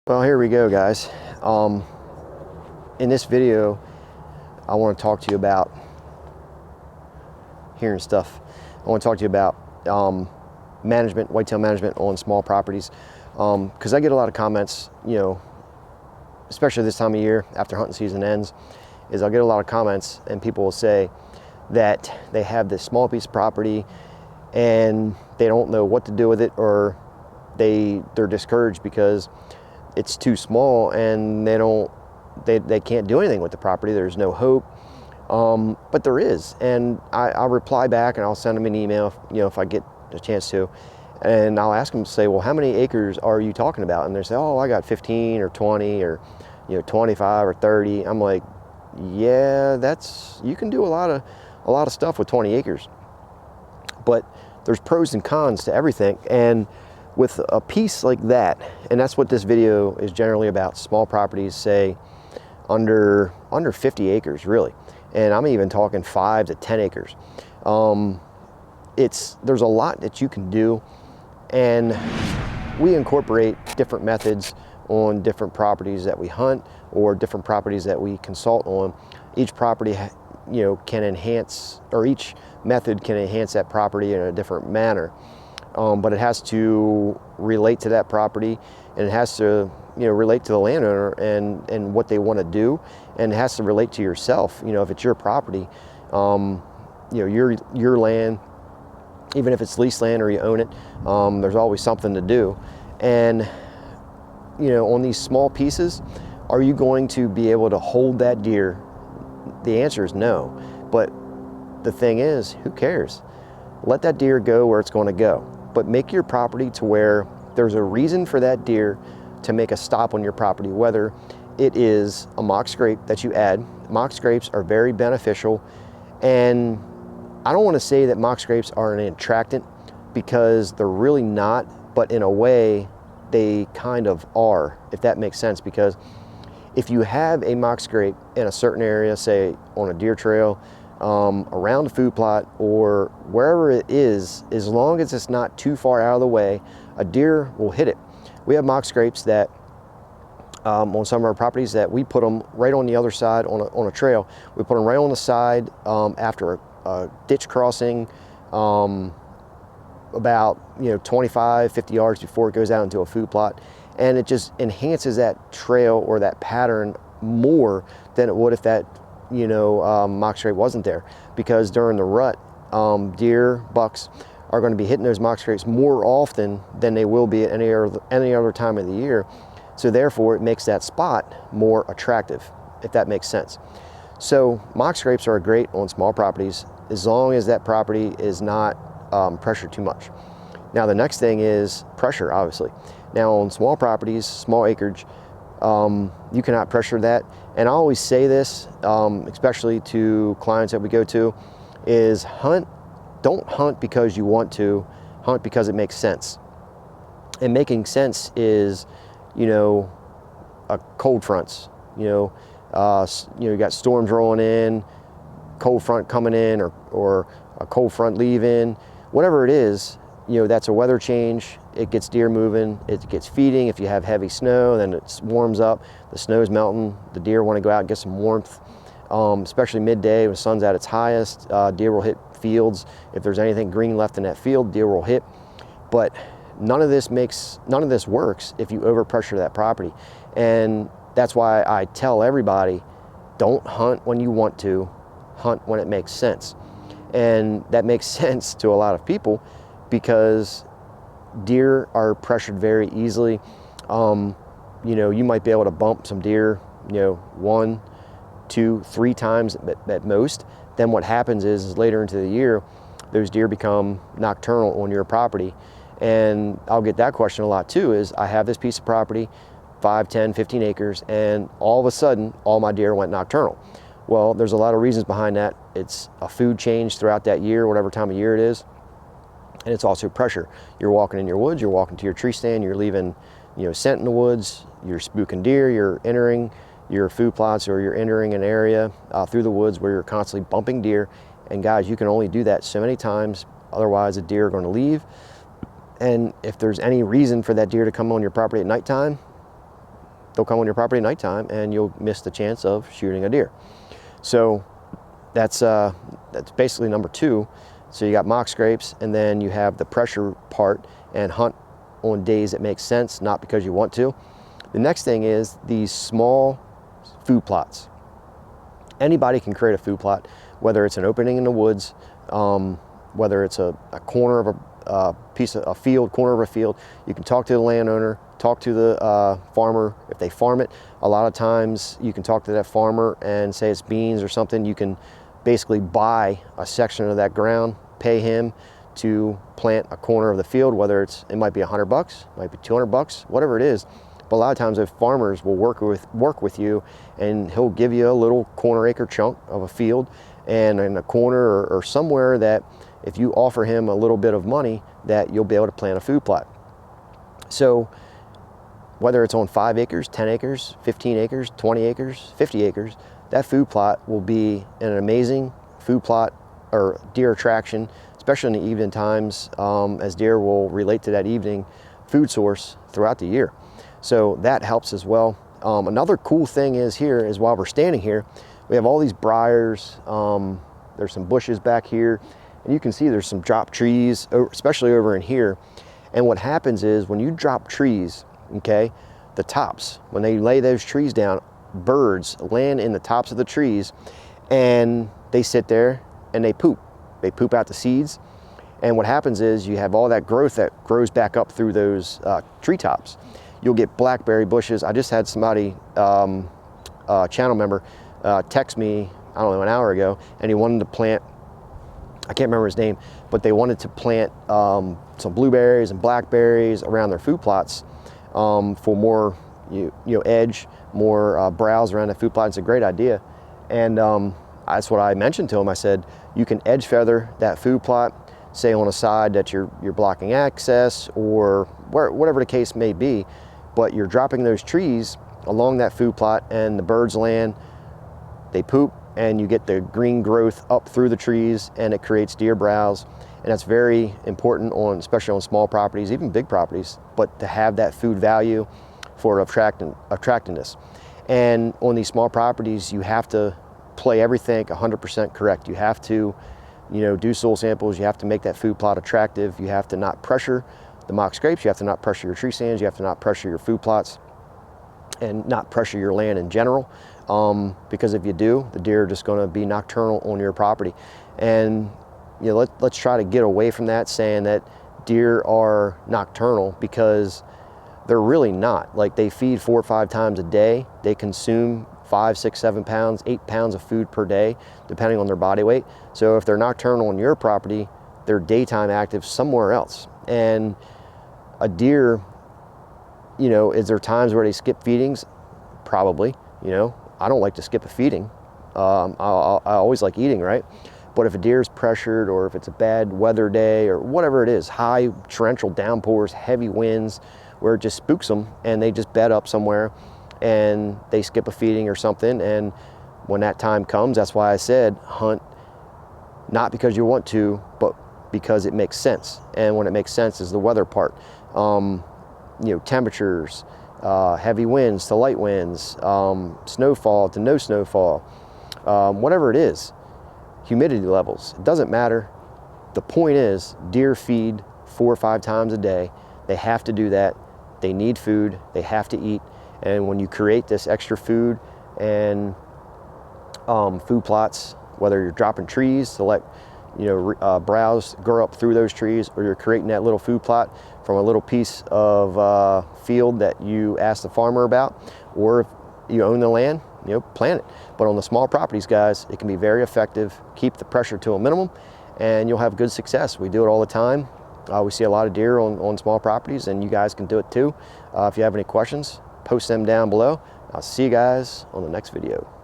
Well, here we go, guys. In this video, I want to talk to you about hearing stuff. I want to talk to you about management, whitetail management on small properties, because I get a lot of comments, especially this time of year after hunting season ends, I'll get a lot of comments and people will say that they have this small piece of property and they don't know what to do with it, or they're discouraged because it's too small and they can't do anything with the property. There's no hope, but there is. And I'll reply back and I'll send them an email, if I get a chance to, and I'll ask them to say, well, how many acres are you talking about? And they say, oh, I got 15 or 20 or 25 or 30. I'm like, yeah, you can do a lot of stuff with 20 acres, but there's pros and cons to everything. And with a piece like that, and that's what this video is generally about, small properties, say under 50 acres really, and I'm even talking 5 to 10 acres. There's a lot that you can do, and we incorporate different methods on different properties that we hunt or different properties that we consult on. Each property can enhance, or each method can enhance that property in a different manner. But it has to relate to that property, and it has to relate to the landowner and what they want to do, and it has to relate to yourself. If it's your property, your land, even if it's leased land or you own it, there's always something to do. And on these small pieces, are you going to be able to hold that deer? The answer is no. But the thing is, who cares? Let that deer go where it's going to go. But make your property to where there's a reason for that deer to make a stop on your property, whether it is a mock scrape that you add. Mock scrapes are very beneficial, and I don't want to say that mock scrapes are an attractant, because they're really not, but in a way they kind of are, if that makes sense. Because if you have a mock scrape in a certain area, say on a deer trail, around a food plot, or wherever it is, as long as it's not too far out of the way, a deer will hit it. We have mock scrapes that on some of our properties that we put them right on the other side on a trail. We put them right on the side after a ditch crossing, about 25, 50 yards before it goes out into a food plot, and it just enhances that trail or that pattern more than it would if that mock scrape wasn't there. Because during the rut, deer, bucks are going to be hitting those mock scrapes more often than they will be at any other time of the year. So therefore, it makes that spot more attractive, if that makes sense. So mock scrapes are great on small properties, as long as that property is not pressured too much. Now, the next thing is pressure, obviously. Now, on small properties, small acreage, you cannot pressure that. And I always say this, especially to clients that we go to, is don't hunt because you want to, hunt because it makes sense. And making sense is, a cold fronts, you got storms rolling in, cold front coming in, or a cold front leaving, whatever it is, that's a weather change. It gets deer moving, it gets feeding. If you have heavy snow, then it warms up, the snow's melting, the deer want to go out and get some warmth, especially midday when the sun's at its highest. Deer will hit fields. If there's anything green left in that field, deer will hit. But none of this works if you overpressure that property. And that's why I tell everybody, don't hunt when you want to, hunt when it makes sense. And that makes sense to a lot of people, because deer are pressured very easily. You might be able to bump some deer, 1, 2, 3 times at most. Then what happens is later into the year, those deer become nocturnal on your property. And I'll get that question a lot too, is I have this piece of property, 5, 10, 15 acres, and all of a sudden, all my deer went nocturnal. Well, there's a lot of reasons behind that. It's a food change throughout that year, whatever time of year it is. And it's also pressure. You're walking in your woods, you're walking to your tree stand, you're leaving, scent in the woods, you're spooking deer, you're entering your food plots, or you're entering an area through the woods where you're constantly bumping deer. And guys, you can only do that so many times, otherwise the deer are going to leave. And if there's any reason for that deer to come on your property at nighttime, they'll come on your property at nighttime and you'll miss the chance of shooting a deer. So that's basically number 2. So you got mock scrapes, and then you have the pressure part, and hunt on days that make sense, not because you want to. The next thing is these small food plots. Anybody can create a food plot, whether it's an opening in the woods, whether it's a corner of a field, corner of a field. You can talk to the landowner, talk to the farmer if they farm it. A lot of times you can talk to that farmer and say it's beans or something. You can basically buy a section of that ground, pay him to plant a corner of the field, whether it might be $100, might be $200, whatever it is. But a lot of times those farmers will work with you, and he'll give you a little corner acre chunk of a field, and in a corner or somewhere that if you offer him a little bit of money, that you'll be able to plant a food plot. So whether it's on 5 acres, 10 acres, 15 acres, 20 acres, 50 acres, that food plot will be an amazing food plot or deer attraction, especially in the evening times, as deer will relate to that evening food source throughout the year. So that helps as well. Another cool thing is while we're standing here, we have all these briars. There's some bushes back here, and you can see there's some drop trees, especially over in here. And what happens is when you drop trees, okay, the tops, when they lay those trees down, birds land in the tops of the trees, and they sit there and they poop. They poop out the seeds. And what happens is you have all that growth that grows back up through those treetops. You'll get blackberry bushes. I just had somebody, channel member, text me, I don't know, an hour ago, and he wanted to plant, I can't remember his name, but they wanted to plant some blueberries and blackberries around their food plots for more edge, more browse around the food plot. It's a great idea. And that's what I mentioned to him. I said, you can edge feather that food plot, say on a side that you're blocking access, or whatever the case may be, but you're dropping those trees along that food plot, and the birds land, they poop, and you get the green growth up through the trees, and it creates deer browse. And that's very important especially on small properties, even big properties, but to have that food value for attractiveness. And on these small properties, you have to play everything 100% correct. You have to, do soil samples. You have to make that food plot attractive. You have to not pressure the mock scrapes. You have to not pressure your tree stands. You have to not pressure your food plots, and not pressure your land in general. Because if you do, the deer are just going to be nocturnal on your property. And let's try to get away from that, saying that deer are nocturnal, because they're really not. Like, they feed 4 or 5 times a day. They consume 5, 6, 7 pounds, 8 pounds of food per day, depending on their body weight. So if they're nocturnal on your property, they're daytime active somewhere else. And a deer, is there times where they skip feedings? Probably. I don't like to skip a feeding. I always like eating, right? But if a deer is pressured, or if it's a bad weather day, or whatever it is, high torrential downpours, heavy winds, where it just spooks them and they just bed up somewhere and they skip a feeding or something. And when that time comes, that's why I said hunt, not because you want to, but because it makes sense. And when it makes sense is the weather part. Temperatures, heavy winds to light winds, snowfall to no snowfall, whatever it is, humidity levels, it doesn't matter. The point is, deer feed 4 or 5 times a day. They have to do that. They need food. They have to eat. And when you create this extra food and food plots, whether you're dropping trees to let browse grow up through those trees, or you're creating that little food plot from a little piece of field that you asked the farmer about, or if you own the land, plant it. But on the small properties, guys, it can be very effective. Keep the pressure to a minimum, and you'll have good success. We do it all the time. We see a lot of deer on small properties, and you guys can do it too. If you have any questions, post them down below. I'll see you guys on the next video.